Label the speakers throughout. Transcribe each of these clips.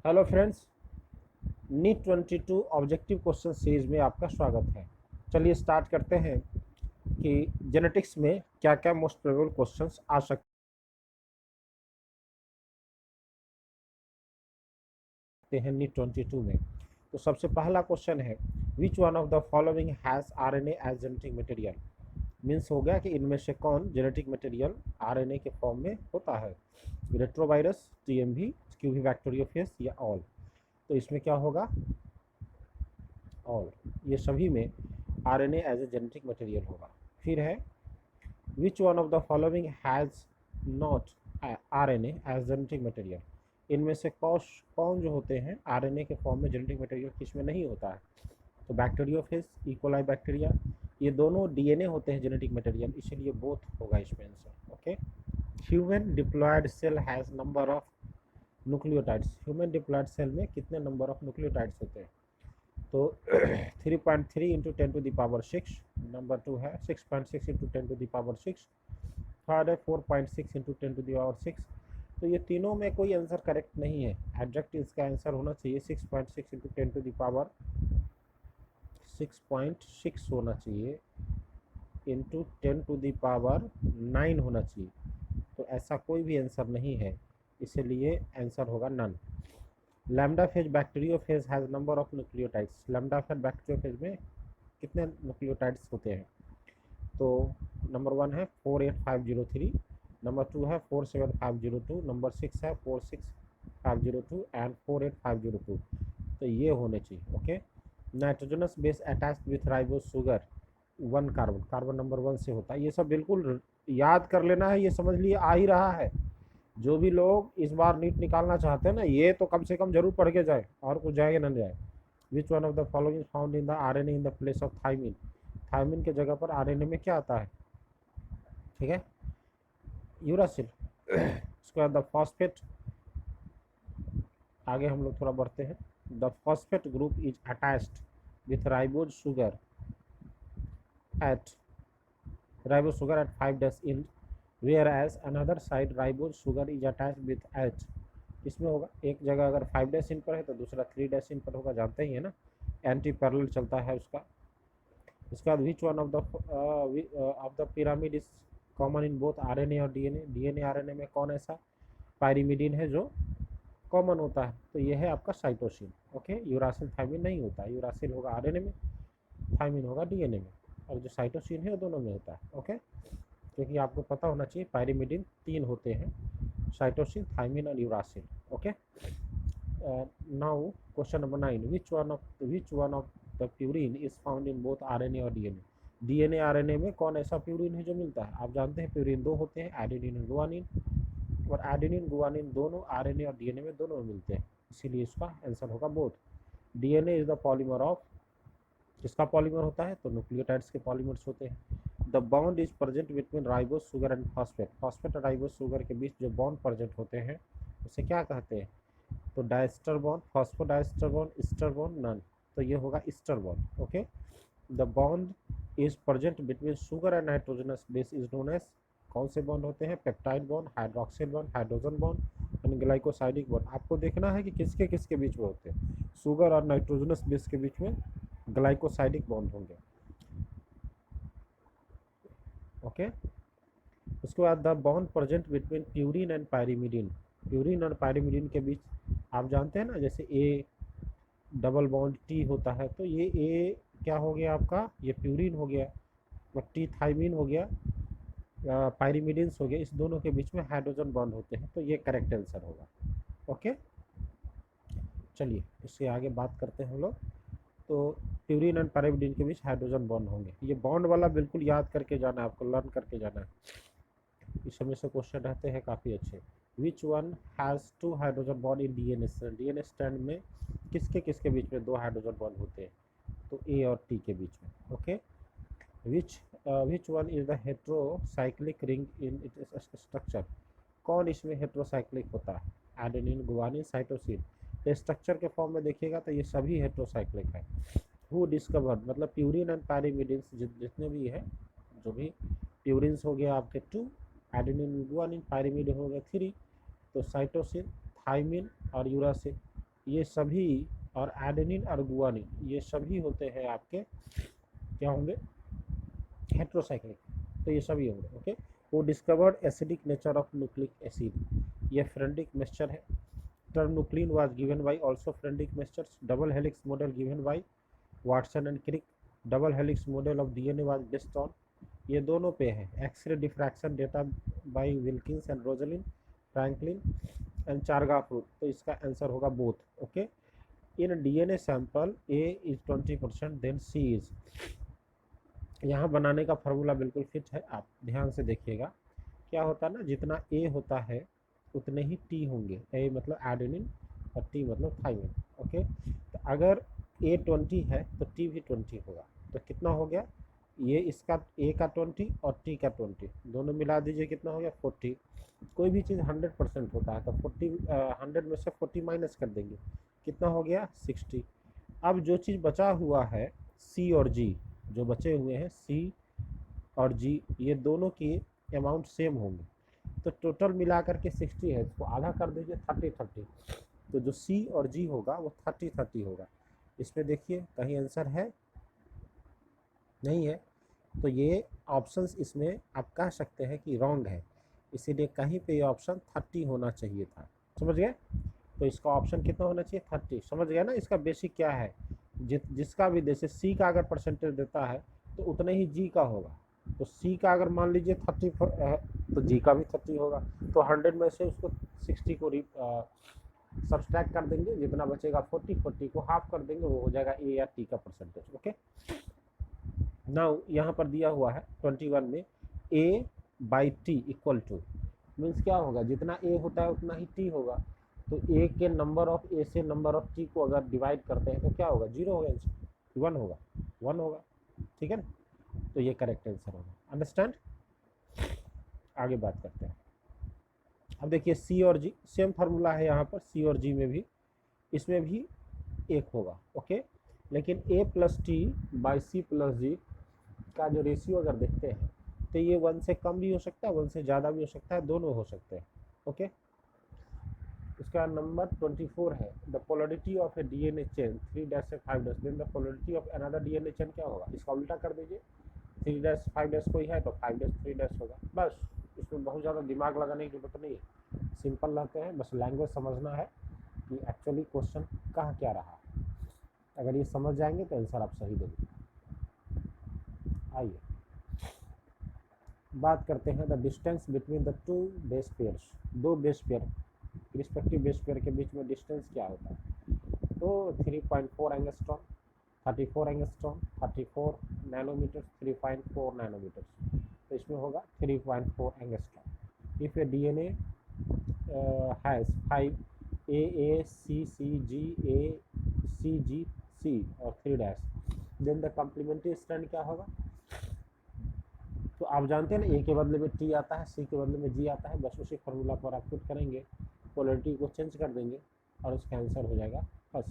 Speaker 1: Hello friends, NEET 22 objective question series में आपका स्वागत है। चलिए स्टार्ट करते हैं कि जेनेटिक्स में क्या क्या मोस्ट प्रोबेबल क्वेश्चंस आ सकते हैं नीट 22 में। तो सबसे पहला क्वेश्चन है, which one of the following has RNA as genetic material. Means हो गया कि इनमें से कौन जेनेटिक मटेरियल आरएनए के फॉर्म में होता है। रेट्रोवायरस, टीएमवी, क्यूवी बैक्टीरियोफेज या ऑल। तो इसमें क्या होगा, ऑल। ये सभी में RNA as a genetic material होगा। फिर है, which one of the following has not RNA as genetic material. इनमें से कौन जो होते हैं आरएनए के फॉर्म में जेनेटिक मटेरियल किसमें नहीं होता है। तो बैक्टीरियोफेज, इकोलाई बैक्टीरिया, ये दोनों डीएनए होते हैं जेनेटिक मटेरियल, इसीलिए बोथ होगा इसमें answer. Okay. Human diploid cell has number of nucleotides. Human diploid cell में कितने नंबर ऑफ न्यूक्लियोटाइड्स होते हैं। तो 3.3 इंटू 10⁶। नंबर 2 है 6.6 इंटू 10⁶। थर्ड है 4.6 इंटू 10⁶। तो ये तीनों में कोई आंसर करेक्ट नहीं है। एग्जैक्ट इसका आंसर होना चाहिए 6.6 इंटू 10⁶ होना चाहिए, इंटू 10⁹ होना चाहिए। तो ऐसा कोई भी आंसर नहीं है, इसलिए आंसर होगा none. Lambda phage bacteriophage has number of nucleotides. Lambda phage bacteriophage में कितने न्यूक्लियोटाइड्स होते हैं। तो नंबर 1 है 48503, नंबर 2 है 47502, नंबर 6 है 46502 एंड 48502। तो ये होने चाहिए। Okay. Nitrogenous base attached with ribose sugar 1 carbon, carbon number 1 से होता है। ये सब बिल्कुल याद कर लेना है, ये समझ लिए आ ही रहा है। जो भी लोग इस बार नीट निकालना चाहते हैं ना, ये तो कम से कम जरूर पढ़ के जाए, और कुछ जाए ना जाए। विच one of the following is found in the RNA in the place of thymine. Thymine के जगह पर आरएनए में क्या आता है, ठीक है, यूरासिल। उसके बाद द फॉस्फेट, आगे हम लोग थोड़ा बढ़ते हैं। The phosphate group is attached with ribose sugar at at 5' in, whereas another side ribose sugar is attached with H। इसमें होगा एक जगह अगर 5' इन पर है तो दूसरा 3' इन पर होगा, जानते ही है ना, एंटी पैरेलल चलता है उसका। इसके बाद विच one of the pyramid is common in both RNA और डीएनए। डीएनए आरएनए में कौन ऐसा पायरिमिडीन है जो कॉमन होता है। तो ये है आपका साइटोसिन। ओके। यूरासिल थाइमिन नहीं होता है, यूरासिल होगा आरएनए में, थाइमिन होगा डीएनए में, और जो साइटोसिन है वो दोनों में होता है। ओके। क्योंकि आपको पता होना चाहिए पायरिमिडीन 3 होते हैं, साइटोसिन, थाइमिन और uracil. Okay. Now question number 9, which one of the purine is found in both RNA और डीएनए। डीएनए आरएनए में कौन ऐसा प्यूरिन है जो मिलता है। आप जानते हैं प्यूरिन 2 होते हैं, एडेनिन और गुआनिन, और एडेनिन गुआनिन दोनों आरएनए और डीएनए में दोनों में मिलते हैं, इसीलिए इसका आंसर होगा both. DNA is the polymer of, किसका पॉलीमर होता है, तो न्यूक्लियोटाइड्स के पॉलीमर्स होते हैं। The bond is present between ribose sugar and phosphate. Phosphate और राइबोस शुगर के बीच जो बॉन्ड प्रेजेंट होते हैं उसे क्या कहते हैं, तो diester bond, phosphodiester bond, ester bond, none. तो ये होगा ester bond. Okay. The bond is present between sugar and nitrogenous base is known as, कौन से बॉन्ड होते हैं, peptide bond, hydroxyl bond, hydrogen bond and glycosidic bond. आपको देखना है कि किसके किसके बीच में होते हैं, शुगर और नाइट्रोजनस बेस के बीच में ग्लाइकोसाइडिक बॉन्ड होंगे। ओके। उसके बाद the bond present between purine and pyrimidine. Purine और पायरिमिडीन के बीच आप जानते हैं ना, जैसे ए डबल बॉन्ड टी होता है, तो ये ए क्या हो गया आपका, ये प्यूरिन हो गया, और टी थाइमिन हो गया, पायरिमिडीन्स हो गया, इस दोनों के बीच में हाइड्रोजन बॉन्ड होते हैं, तो ये करेक्ट आंसर होगा। ओके। चलिए इससे आगे बात करते हैं हम लोग। तो प्यूरिन एंड पायरिमिडीन के बीच हाइड्रोजन बॉन्ड होंगे, ये बॉन्ड वाला बिल्कुल याद करके जाना है आपको, लर्न करके जाना है, इस समय से क्वेश्चन रहते हैं काफ़ी अच्छे। Which one has 2 hydrogen bond in DNA strand. DNA strand में किसके किसके बीच में 2 हाइड्रोजन बॉन्ड होते हैं, तो ए और टी के बीच में। Okay. Which which one is the heterocyclic ring in its structure. कौन इसमें हेट्रोसाइक्लिक होता है, एडेनिन, गुआनिन, साइटोसिन। तो स्ट्रक्चर के फॉर्म में देखिएगा तो ये सभी हेट्रोसाइक्लिक है। हु डिस्कवर्ड, मतलब प्यूरिन एंड पायरिमिडिन्स जितने भी है, जो भी प्यूरिन्स हो गया आपके 2, एडेनिन, गुआनिन, पायरिमिड हो गया 3, तो साइटोसिन, थाइमिन और यूरासिल, ये सभी, और एडेनिन और गुआनिन ये सभी होते हैं आपके क्या होंगे, हेट्रोसाइक्लिक। तो ये सभी होंगे। ओके, वो discovered acidic nature of nucleic acid, ये फ्रेंडिक मिक्सचर है। Term nuclein was given by also फ्रेंडिक Miescher's. Double helix model given by Watson and Crick. Double helix model of DNA was based on, ये दोनों पे है, X ray diffraction data by Wilkins and Rosalind Franklin and Chargaff root. तो इसका answer होगा both. Okay, in DNA sample A is 20% then C is. यहाँ बनाने का फार्मूला बिल्कुल फिट है, आप ध्यान से देखिएगा। क्या होता है ना, जितना ए होता है उतने ही टी होंगे। ए मतलब एडेनिन और टी मतलब थाइमिन। ओके, तो अगर ए 20 है तो टी भी 20 होगा। तो कितना हो गया, ये इसका ए का 20 और टी का 20 दोनों मिला दीजिए, कितना हो गया 40। कोई भी चीज़ 100% होता है तो 100 में से 40 माइनस कर देंगे, कितना हो गया 60। अब जो चीज़ बचा हुआ है सी और जी, जो बचे हुए हैं सी और जी, ये दोनों की अमाउंट सेम होंगे। तो टोटल मिला करके 60 है, इसको आधा कर दीजिए 30-30। तो जो सी और जी होगा वो 30-30 होगा। इसमें देखिए कहीं आंसर है नहीं है, तो ये ऑप्शंस इसमें आप कह सकते हैं कि रॉन्ग है, इसीलिए कहीं पे ये ऑप्शन 30 होना चाहिए था। समझ गए? तो इसका ऑप्शन कितना होना चाहिए 30। समझ गया ना इसका बेसिक क्या है। जिसका भी जैसे सी का अगर परसेंटेज देता है तो उतना ही जी का होगा। तो सी का अगर मान लीजिए 30 है तो जी का भी 30 होगा। तो 100 में से उसको 60 को सब्सट्रैक्ट कर देंगे, जितना बचेगा 40 को हाफ कर देंगे, वो हो जाएगा ए या टी का परसेंटेज। ओके, नाउ यहाँ पर दिया हुआ है 21 में A by T equal to, means क्या होगा, जितना ए होता है उतना ही टी होगा। तो ए के नंबर ऑफ ए से नंबर ऑफ टी को अगर डिवाइड करते हैं तो क्या होगा, 0 होगा, 1 होगा, 1 होगा। ठीक है ना, तो ये करेक्ट आंसर होगा। अंडरस्टैंड? आगे बात करते हैं। अब देखिए सी और जी सेम फार्मूला है यहाँ पर, सी और जी में भी, इसमें भी एक होगा। ओके, लेकिन A plus T by C plus G का जो रेशियो अगर देखते हैं तो ये 1 से कम भी हो सकता है, 1 से ज़्यादा भी हो सकता है, दोनों हो सकते हैं। ओके, इसका नंबर 24 है। The polarity of a DNA chain 3' से 5' then the polarity of another DNA chain क्या होगा, इसका उल्टा कर दीजिए। 3' 5' कोई है तो 5' 3' होगा। बस इसमें बहुत ज़्यादा दिमाग लगाने की जरूरत नहीं है, सिंपल रहते हैं, बस लैंग्वेज समझना है कि एक्चुअली क्वेश्चन कहाँ क्या रहा। अगर ये समझ जाएंगे तो आंसर आप सही देंगे। आइए बात करते हैं the distance between the two base pairs. दो base pair, respective base pair के बीच में डिस्टेंस क्या होता है, तो 3.4 एंगस्ट्रॉम, 34 एंगस्ट्रॉम, 34 नैनोमीटर, 3.4 नैनोमीटर। तो इसमें होगा 3.4 angstrom. If A DNA has 5 ए सी सी जी ए सी जी सी और 3' देन द कम्प्लीमेंट्री स्ट्रैंड क्या होगा। तो आप जानते हैं ना, ए के बदले में टी आता है, सी के बदले में जी आता है, बस उसी फार्मूला पर आप फिट करेंगे, पोलरिटी को चेंज कर देंगे और उसका आंसर हो जाएगा फर्स्ट।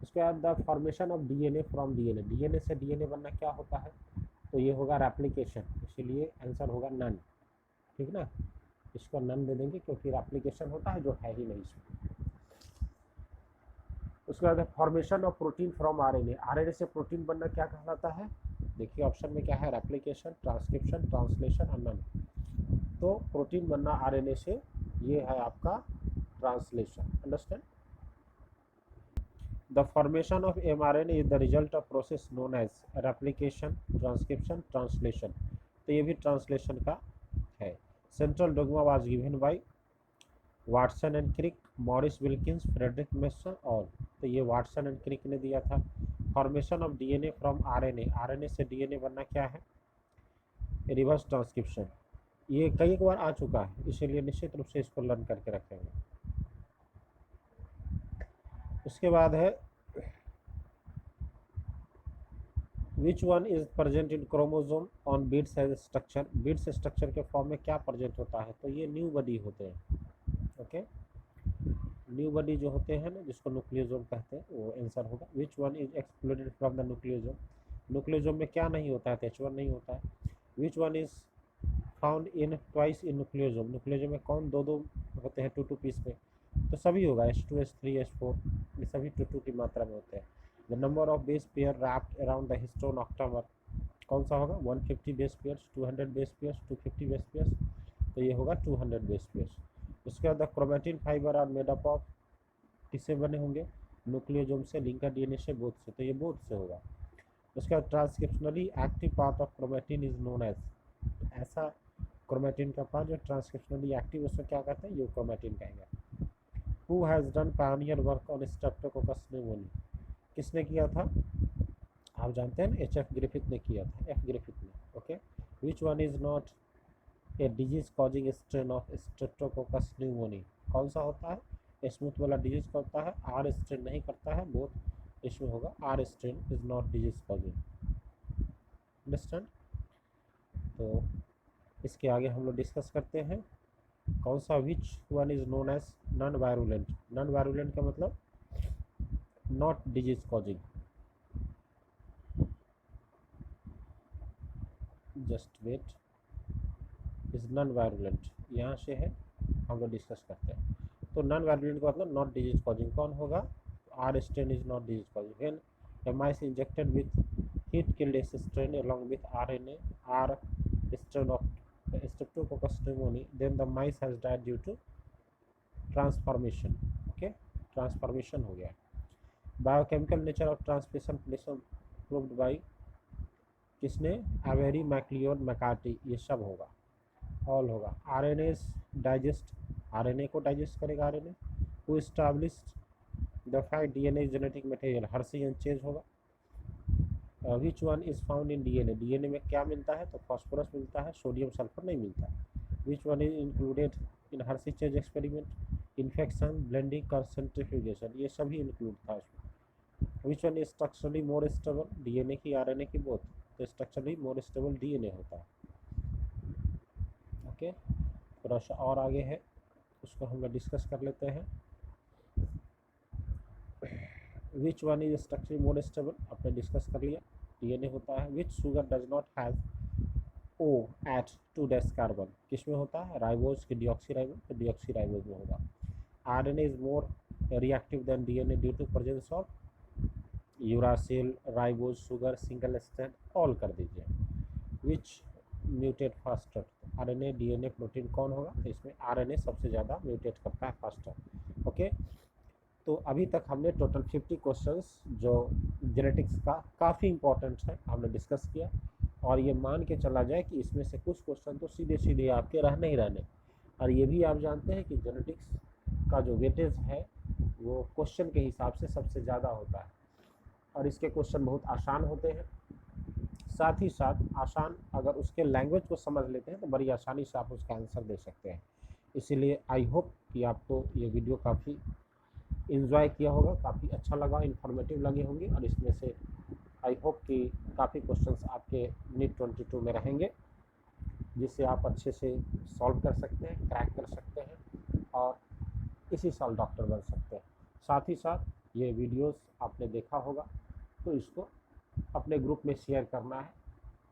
Speaker 1: उसके बाद the formation of DNA from DNA, DNA से डीएनए बनना क्या होता है, तो ये होगा रेप्लिकेशन, इसीलिए आंसर होगा नन। ठीक ना, इसको नन दे देंगे क्योंकि रेप्लिकेशन होता है जो है ही नहीं इसमें। उसके बाद formation of protein from RNA, RNA से प्रोटीन बनना क्या कहलाता है, देखिए ऑप्शन में क्या है, रेप्लिकेशन, ट्रांसक्रिप्शन, ट्रांसलेशन और नन। तो प्रोटीन बनना आरएनए से, ये है आपका translation. Understand? The formation of mRNA is the result of process known as replication, transcription, translation. तो ये भी ट्रांसलेशन का है। Central dogma was given by Watson and Crick, Maurice Wilkins, Frederick Mason और, तो ये वाटसन एंड क्रिक ने दिया था। Formation of DNA from RNA, RNA से डीएनए बनना क्या है, रिवर्स ट्रांसक्रिप्शन। ये कई बार आ चुका है, इसीलिए निश्चित रूप से इसको लर्न करके रखेंगे। उसके बाद है which one is present in chromosome on beads as structure, beads structure के फॉर्म में क्या प्रेजेंट होता है, तो ये न्यू बॉडी होते हैं। ओके, न्यू बॉडी जो होते हैं ना, जिसको न्यूक्लियोसोम कहते हैं, वो आंसर होगा। Which one is excluded from the nucleosome, nucleosome में क्या नहीं होता है, तो H1 नहीं होता है। Which one is found in twice in nucleosome, nucleosome में कौन दो दो होते हैं, टू टू पीस में, तो सभी होगा H2H3 H4 ये सभी 2 की मात्रा में होते हैं। The number of base pair wrapped around the histone octamer कौन सा होगा 150 base pairs 200 base pairs 250 base pairs तो ये होगा 200 बेस पेयर्स। उसके बाद the chromatin fibre are made up of किससे बने होंगे न्यूक्लियोसोम से लिंकर डीएनए से बोथ से तो ये बोथ से होगा। उसके बाद transcriptionally active part of chromatin is known as ऐसा क्रोमेटिन का पार्ट जो ट्रांसक्रिप्शनली एक्टिव उसको क्या कहते हैं ये क्रोमेटिन कहेंगे। Who has done pioneer work on Streptococcus pneumoniae किसने किया था आप जानते हैं H.F. ग्रिफिथ ने किया था F. ग्रिफिथ ने। Okay which one is not a disease causing strain of Streptococcus pneumonia कौन सा होता है स्मूथ वाला डिजीज करता है आर स्ट्रेन नहीं करता है बोथ इसमें होगा R strain is not disease causing understand. तो इसके आगे हम लोग डिस्कस करते हैं कौन सा which one is known as non virulent का मतलब not disease causing just wait is non virulent यहाँ से है हम लोग डिस्कस करते हैं। तो नॉन वायरुलेंट का मतलब नॉट डिजीज कॉजिंग कौन होगा R strain is not disease causing when a mice injected with heat killed a strain along with RNA R strain of Streptococcus pneumoniae then the mice has died due to transformation। okay transformation हो गया। Biochemical nature of translation proved by किसने Avery MacLeod McCarty ये सब होगा all होगा। RNA digest RNA को digest करेगा RNA who established the fact DNA genetic material Hershey and चेंज होगा। Which one is found in DNA DNA में क्या मिलता है तो फास्फोरस मिलता है सोडियम सल्फर नहीं मिलता है। Which one is included in Hershey change experiment infection blending और सेंट्रीफ्यूगेशन ये सभी इंक्लूड था इसमें। विच one is structurally more stable DNA की आरएनए की बोथ तो स्ट्रक्चरली मोर स्टेबल डीएनए होता है। ओके थोड़ा सा और आगे है उसको हम लोग डिस्कस कर लेते हैं। Which one is structurally more stable आपने डिस्कस कर लिया डीएनए होता है। Which sugar does not have O at 2' carbon किसमें होता है राइबोज की डीऑक्सीराइबोज तो डीऑक्सीराइबोज में होगा। RNA is more reactive than DNA due to presence of uracil ribose sugar single strand all कर दीजिए। Which mutate faster RNA DNA protein कौन होगा तो इसमें आरएनए सबसे ज़्यादा म्यूटेट करता है फास्टर। ओके तो अभी तक हमने टोटल 50 क्वेश्चंस जो जेनेटिक्स का काफ़ी इंपॉर्टेंट है हमने डिस्कस किया और ये मान के चला जाए कि इसमें से कुछ क्वेश्चन तो सीधे सीधे आपके रहने ही रहने। और ये भी आप जानते हैं कि जेनेटिक्स का जो वेटेज है वो क्वेश्चन के हिसाब से सबसे ज़्यादा होता है और इसके क्वेश्चन बहुत आसान होते हैं। साथ ही साथ आसान अगर उसके लैंग्वेज को समझ लेते हैं तो बड़ी आसानी से आप उसका आंसर दे सकते हैं। इसीलिए आई होप कि आपको ये वीडियो काफ़ी इन्जॉय किया होगा काफ़ी अच्छा लगा इन्फॉर्मेटिव लगे होंगे और इसमें से आई होप कि काफ़ी क्वेश्चंस आपके नीट 22 में रहेंगे जिससे आप अच्छे से सॉल्व कर सकते हैं क्रैक कर सकते हैं और इसी साल डॉक्टर बन सकते हैं। साथ ही साथ ये वीडियोस आपने देखा होगा तो इसको अपने ग्रुप में शेयर करना है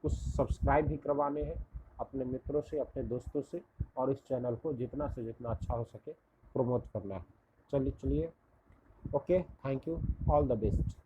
Speaker 1: कुछ सब्सक्राइब भी करवाने हैं अपने मित्रों से अपने दोस्तों से और इस चैनल को जितना से जितना अच्छा हो सके प्रमोट करना है। चलिए okay thank you all the best.